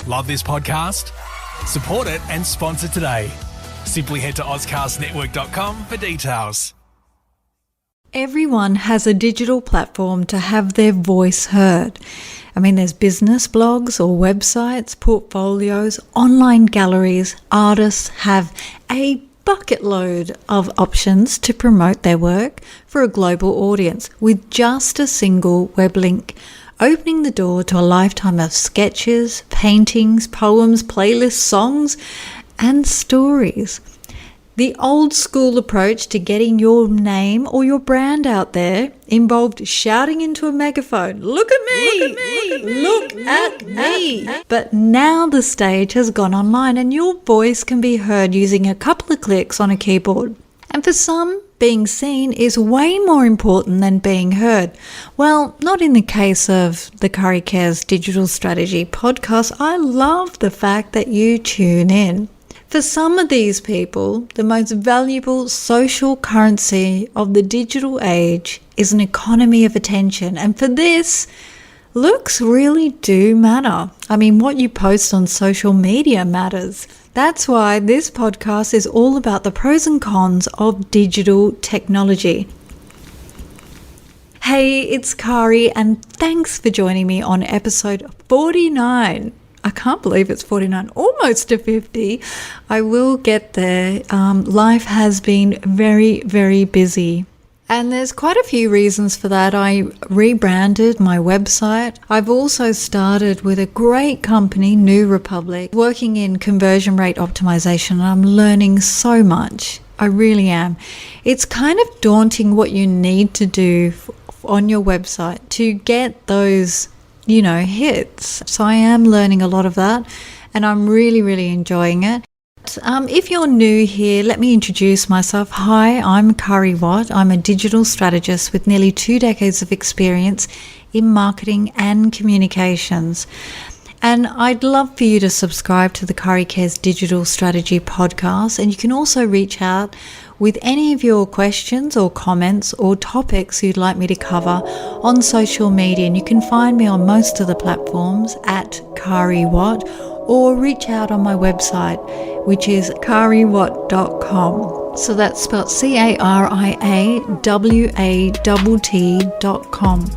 Love this podcast? Support it and sponsor today. Simply head to AuscastNetwork.com for details. Everyone has a digital platform to have their voice heard. I mean, there's business blogs or websites, portfolios, online galleries. Artists have a bucket load of options to promote their work for a global audience with just a single web link, opening the door to a lifetime of sketches, paintings, poems, playlists, songs, and stories. The old school approach to getting your name or your brand out there involved shouting into a megaphone, "Look at me! Look at me!" But now the stage has gone online and your voice can be heard using a couple of clicks on a keyboard. And for some, being seen is way more important than being heard. Well, not in the case of the Curry Cares Digital Strategy podcast. I love the fact that you tune in. For some of these people, the most valuable social currency of the digital age is an economy of attention. And for this, looks really do matter. I mean, what you post on social media matters. That's why this podcast is all about the pros and cons of digital technology. Hey, it's Kari, and thanks for joining me on episode 49. I can't believe it's 49, almost to 50. I will get there. Life has been very, very busy. And there's quite a few reasons for that. I rebranded my website. I've also started with a great company, New Republic, working in conversion rate optimization. And I'm learning so much. I really am. It's kind of daunting what you need to do on your website to get those hits. So I am learning a lot of that and I'm really, really enjoying it. If you're new here, let me introduce myself. Hi, I'm Kari Watt. I'm a digital strategist with nearly 2 decades of experience in marketing and communications. And I'd love for you to subscribe to the Curry Cares Digital Strategy podcast. And you can also reach out with any of your questions or comments or topics you'd like me to cover on social media. And you can find me on most of the platforms at Kari Watt, or reach out on my website, which is kariwatt.com. So that's spelled CARIAWATT.com.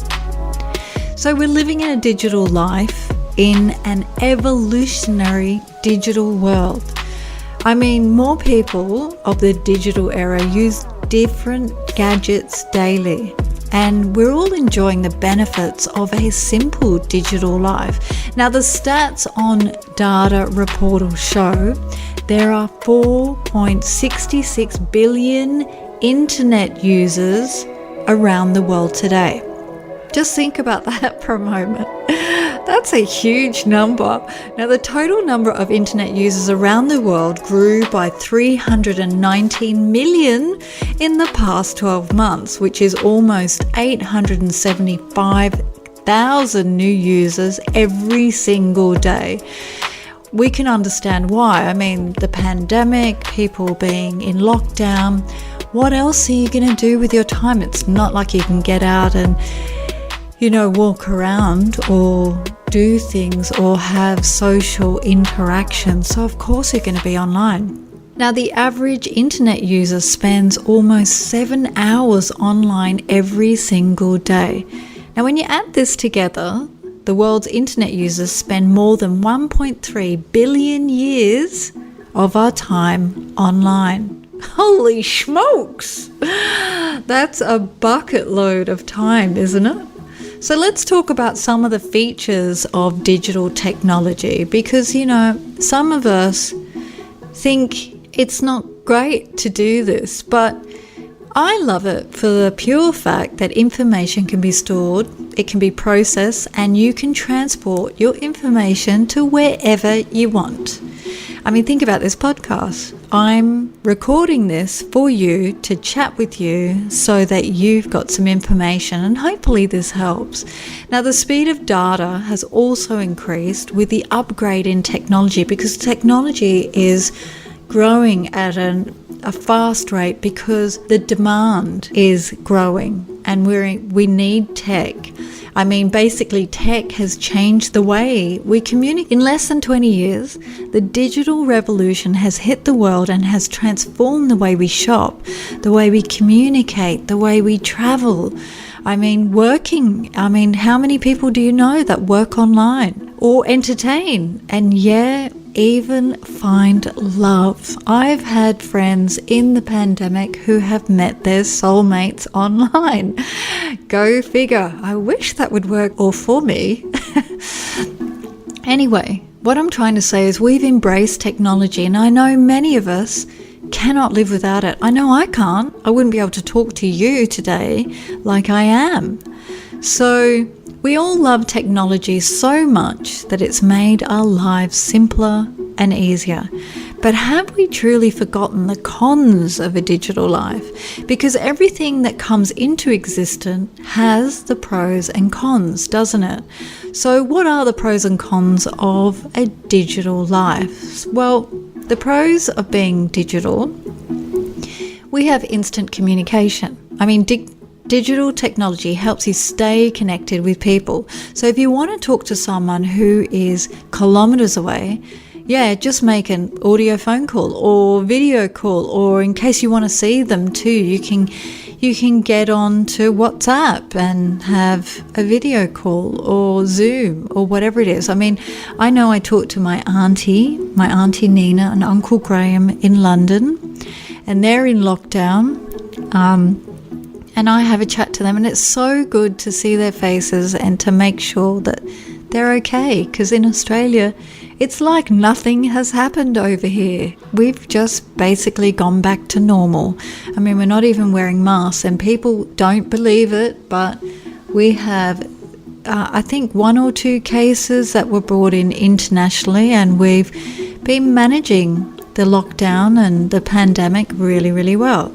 So we're living in a digital life in an evolutionary digital world. I mean, more people of the digital era use different gadgets daily, and we're all enjoying the benefits of a simple digital life. Now, the stats on Data Reportal show there are 4.66 billion internet users around the world today. Just think about that for a moment. That's a huge number. Now, the total number of internet users around the world grew by 319 million in the past 12 months, which is almost 875,000 new users every single day. We can understand why. I mean, the pandemic, people being in lockdown. What else are you going to do with your time? It's not like you can get out and walk around or do things or have social interaction. So of course you're going to be online. Now, the average internet user spends almost 7 hours online every single day. Now, when you add this together, the world's internet users spend more than 1.3 billion years of our time online. Holy smokes! That's a bucket load of time, isn't it? So let's talk about some of the features of digital technology, because, some of us think it's not great to do this, but I love it for the pure fact that information can be stored, it can be processed, and you can transport your information to wherever you want. I mean, think about this podcast. I'm recording this for you to chat with you so that you've got some information, and hopefully this helps. Now, the speed of data has also increased with the upgrade in technology, because technology is growing at a fast rate because the demand is growing and we need tech. I mean, basically tech has changed the way we communicate. In less than 20 years, the digital revolution has hit the world and has transformed the way we shop, the way we communicate, the way we travel. I mean, how many people do you know that work online or entertain? And even find love. I've had friends in the pandemic who have met their soulmates online. Go figure. I wish that would work all for me. Anyway, what I'm trying to say is we've embraced technology, and I know many of us cannot live without it. I know I can't. I wouldn't be able to talk to you today like I am. So we all love technology so much that it's made our lives simpler and easier. But have we truly forgotten the cons of a digital life? Because everything that comes into existence has the pros and cons, doesn't it? So what are the pros and cons of a digital life? Well, the pros of being digital, we have instant communication. I mean, digital technology helps you stay connected with people. So if you want to talk to someone who is kilometers away, just make an audio phone call or video call, or in case you want to see them too, you can get on to WhatsApp and have a video call or Zoom or whatever it is. I mean, I know I talked to my auntie Nina and Uncle Graham in London, and they're in lockdown. And I have a chat to them, and it's so good to see their faces and to make sure that they're okay, because in Australia, it's like nothing has happened over here. We've just basically gone back to normal. I mean, we're not even wearing masks, and people don't believe it, but we have, I think, 1 or 2 cases that were brought in internationally, and we've been managing the lockdown and the pandemic really, really well.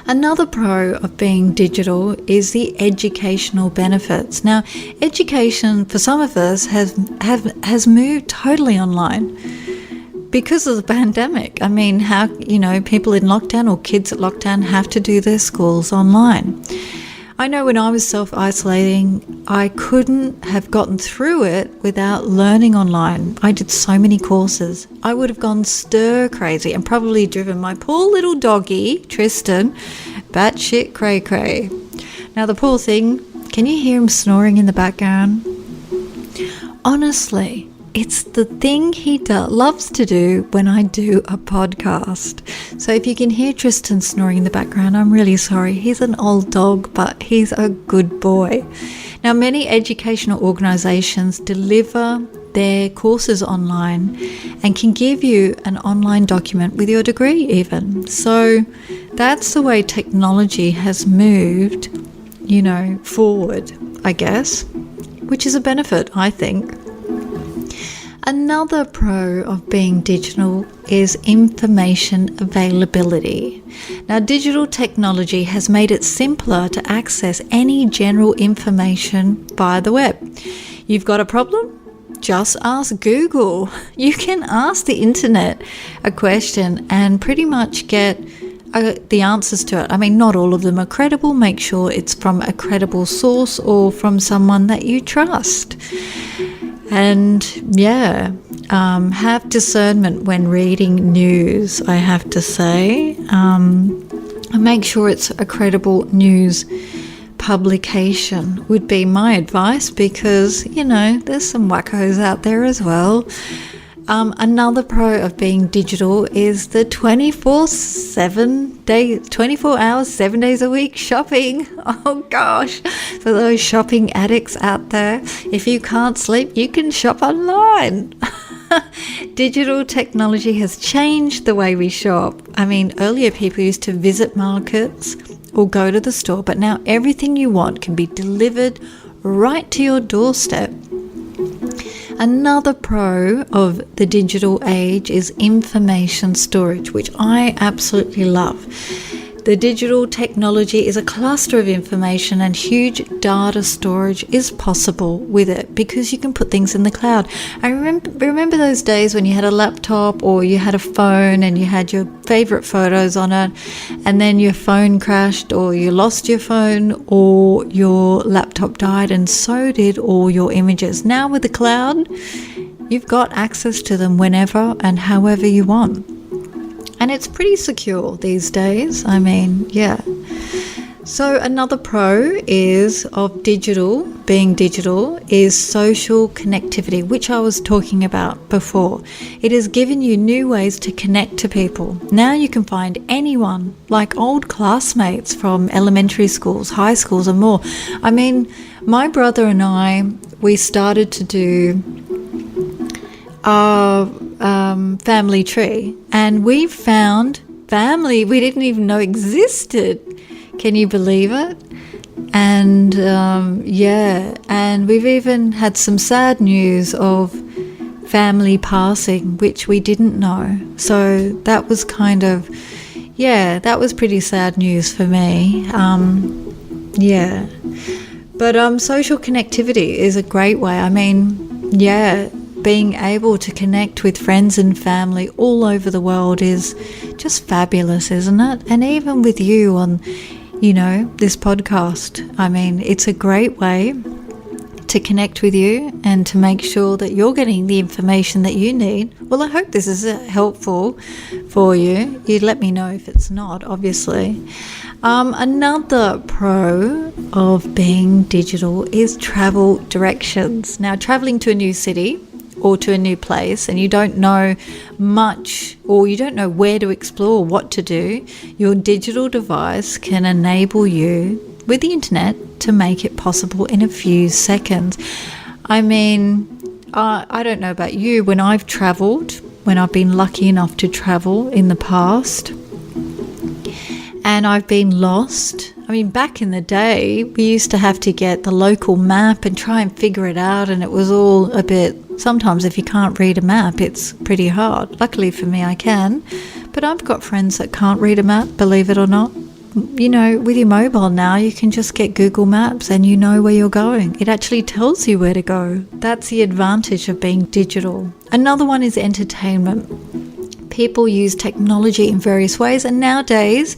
Another pro of being digital is the educational benefits. Now, education for some of us has moved totally online because of the pandemic. I mean, how, people in lockdown or kids at lockdown have to do their schools online. I know when I was self-isolating, I couldn't have gotten through it without learning online. I did so many courses. I would have gone stir crazy and probably driven my poor little doggy, Tristan, batshit cray-cray. Now, the poor thing, can you hear him snoring in the background? Honestly, it's the thing he loves to do when I do a podcast. So if you can hear Tristan snoring in the background, I'm really sorry. He's an old dog, but he's a good boy. Now, many educational organisations deliver their courses online and can give you an online document with your degree even. So that's the way technology has moved, forward, I guess, which is a benefit, I think. Another pro of being digital is information availability. Now, digital technology has made it simpler to access any general information via the web. You've got a problem? Just ask Google. You can ask the internet a question and pretty much get the answers to it. I mean, not all of them are credible. Make sure it's from a credible source or from someone that you trust. And have discernment when reading news, I have to say. And make sure it's a credible news publication would be my advice, because, there's some wackos out there as well. Another pro of being digital is the 24 hours, 7 days a week shopping. Oh gosh, for those shopping addicts out there, if you can't sleep, you can shop online. Digital technology has changed the way we shop. I mean, earlier people used to visit markets or go to the store, but now everything you want can be delivered right to your doorstep. Another pro of the digital age is information storage, which I absolutely love. The digital technology is a cluster of information, and huge data storage is possible with it because you can put things in the cloud. I remember those days when you had a laptop or you had a phone and you had your favorite photos on it, and then your phone crashed or you lost your phone or your laptop died, and so did all your images. Now with the cloud, you've got access to them whenever and however you want. And it's pretty secure these days. I mean, yeah. So another pro of being digital, is social connectivity, which I was talking about before. It has given you new ways to connect to people. Now you can find anyone, like old classmates from elementary schools, high schools and more. I mean, my brother and I, we started to do our family tree, and we found family we didn't even know existed. Can you believe it? And and we've even had some sad news of family passing, which we didn't know. So that was that was pretty sad news for me. But social connectivity is a great way. I mean, being able to connect with friends and family all over the world is just fabulous, isn't it? And even with you on, this podcast, I mean, it's a great way to connect with you and to make sure that you're getting the information that you need. Well, I hope this is helpful for you. You'd let me know if it's not, obviously. Another pro of being digital is travel directions. Now, traveling to a new city or to a new place and you don't know much or you don't know where to explore, what to do, your digital device can enable you with the internet to make it possible in a few seconds. I mean, I don't know about you, when I've been lucky enough to travel in the past and I've been lost. I mean, back in the day, we used to have to get the local map and try and figure it out, and it was all a bit, sometimes if you can't read a map, it's pretty hard. Luckily for me, I can, but I've got friends that can't read a map, believe it or not. With your mobile now, you can just get Google Maps and you know where you're going. It actually tells you where to go. That's the advantage of being digital. Another one is entertainment. People use technology in various ways, and nowadays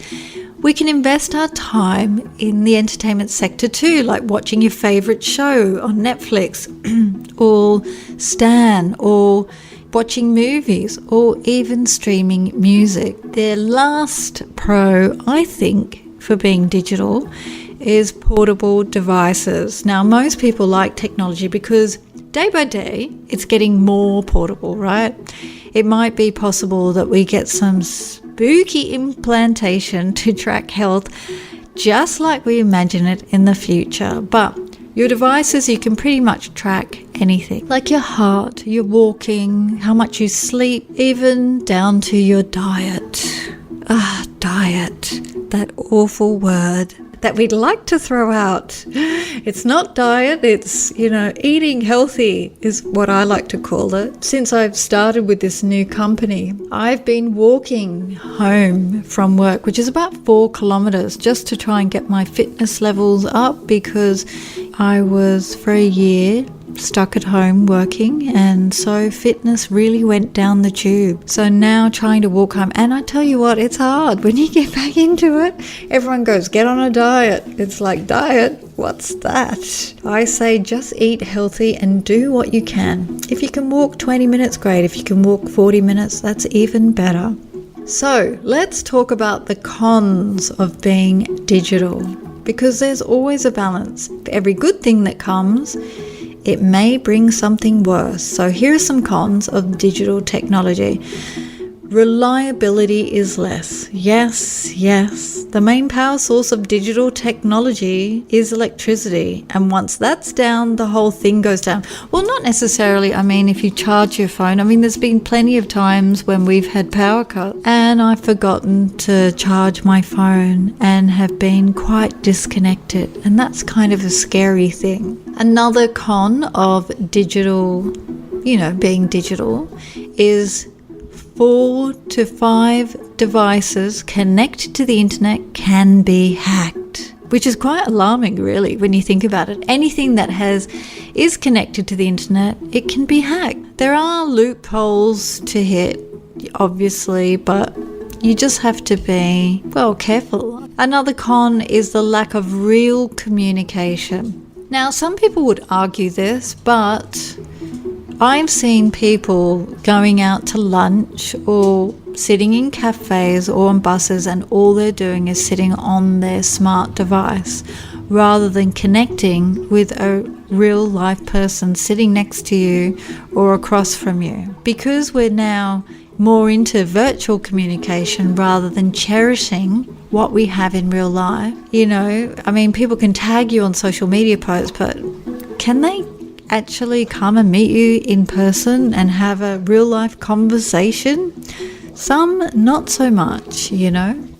we can invest our time in the entertainment sector too, like watching your favourite show on Netflix or Stan, or watching movies, or even streaming music. The last pro, I think, for being digital is portable devices. Now, most people like technology because day by day it's getting more portable, right? It might be possible that we get some spooky implantation to track health just like we imagine it in the future. But your devices, you can pretty much track anything, like your heart, your walking, how much you sleep, even down to your diet. Diet, that awful word that we'd like to throw out. It's not diet, it's, eating healthy is what I like to call it. Since I've started with this new company, I've been walking home from work, which is about 4 kilometers, just to try and get my fitness levels up, because I was for a year stuck at home working, and so fitness really went down the tube. So now trying to walk home, and I tell you what, it's hard when you get back into it. Everyone goes, get on a diet. It's like, diet? What's that? I say just eat healthy and do what you can. If you can walk 20 minutes, great. If you can walk 40 minutes, that's even better. So let's talk about the cons of being digital, because there's always a balance. For every good thing that comes, it may bring something worse. So here are some cons of digital technology. Reliability is less. Yes. The main power source of digital technology is electricity. And once that's down, the whole thing goes down. Well, not necessarily. I mean, if you charge your phone, there's been plenty of times when we've had power cuts and I've forgotten to charge my phone and have been quite disconnected. And that's kind of a scary thing. Another con of digital, being digital, is 4 to 5 devices connected to the internet can be hacked, which is quite alarming, really, when you think about it. Anything that is connected to the internet, it can be hacked. There are loopholes to hit, obviously, but you just have to be, well, careful. Another con is the lack of real communication. Now, some people would argue this, but I've seen people going out to lunch or sitting in cafes or on buses, and all they're doing is sitting on their smart device rather than connecting with a real life person sitting next to you or across from you. Because we're now more into virtual communication rather than cherishing what we have in real life. People can tag you on social media posts, but can they actually come and meet you in person and have a real life conversation? Some not so much,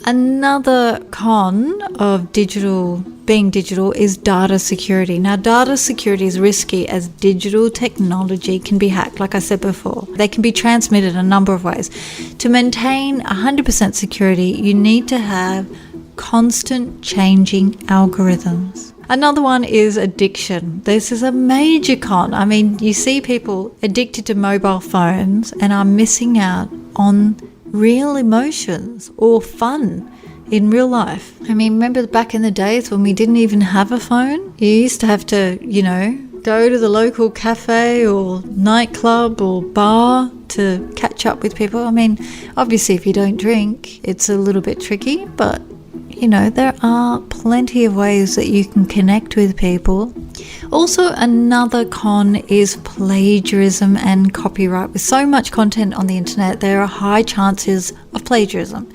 Another con of being digital is data security. Now, data security is risky as digital technology can be hacked, like I said before. They can be transmitted a number of ways. To maintain 100% security, you need to have constant changing algorithms. Another one is addiction. This is a major con. You see people addicted to mobile phones and are missing out on real emotions or fun in real life. Remember back in the days when we didn't even have a phone? You used to have to, go to the local cafe or nightclub or bar to catch up with people. Obviously if you don't drink, it's a little bit tricky, but there are plenty of ways that you can connect with people. Also, another con is plagiarism and copyright. With so much content on the internet, there are high chances of plagiarism.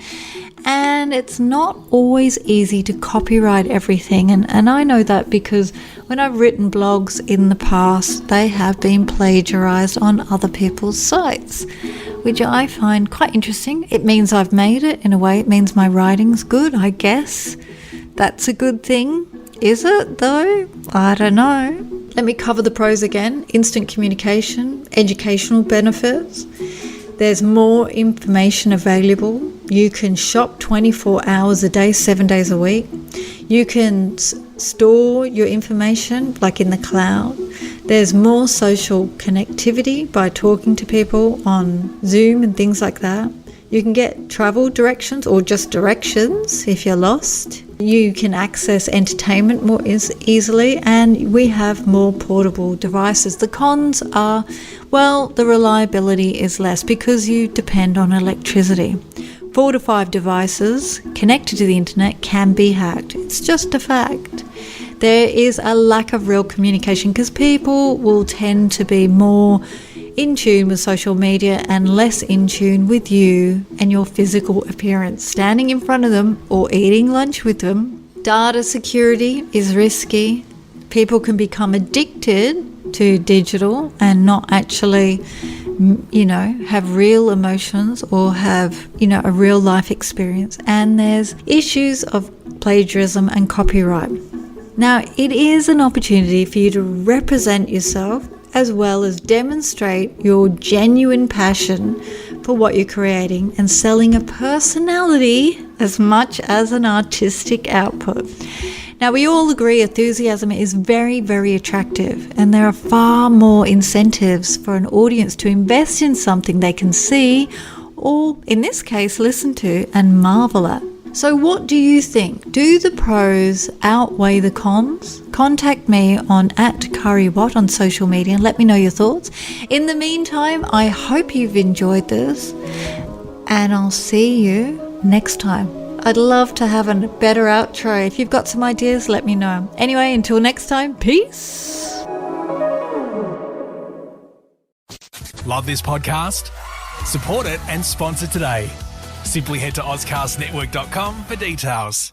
And it's not always easy to copyright everything. And I know that because when I've written blogs in the past, they have been plagiarized on other people's sites, which I find quite interesting. It means I've made it in a way. It means my writing's good, I guess. That's a good thing. Is it, though? I don't know. Let me cover the pros again. Instant communication, educational benefits. There's more information available. You can shop 24 hours a day, 7 days a week. You can store your information like in the cloud. There's more social connectivity by talking to people on Zoom and things like that. You can get travel directions or just directions if you're lost. You can access entertainment more easily, and we have more portable devices. The cons are, the reliability is less because you depend on electricity. 4 to 5 devices connected to the internet can be hacked. It's just a fact. There is a lack of real communication because people will tend to be more in tune with social media and less in tune with you and your physical appearance, standing in front of them or eating lunch with them. Data security is risky. People can become addicted to digital and not actually, have real emotions or have, a real life experience. And there's issues of plagiarism and copyright. Now, it is an opportunity for you to represent yourself as well as demonstrate your genuine passion for what you're creating and selling a personality as much as an artistic output. Now, we all agree enthusiasm is very, very attractive, and there are far more incentives for an audience to invest in something they can see or, in this case, listen to and marvel at. So what do you think? Do the pros outweigh the cons? Contact me on @CurryWatt on social media and let me know your thoughts. In the meantime, I hope you've enjoyed this, and I'll see you next time. I'd love to have a better outro. If you've got some ideas, let me know. Anyway, until next time, peace. Love this podcast? Support it and sponsor today. Simply head to AuscastNetwork.com for details.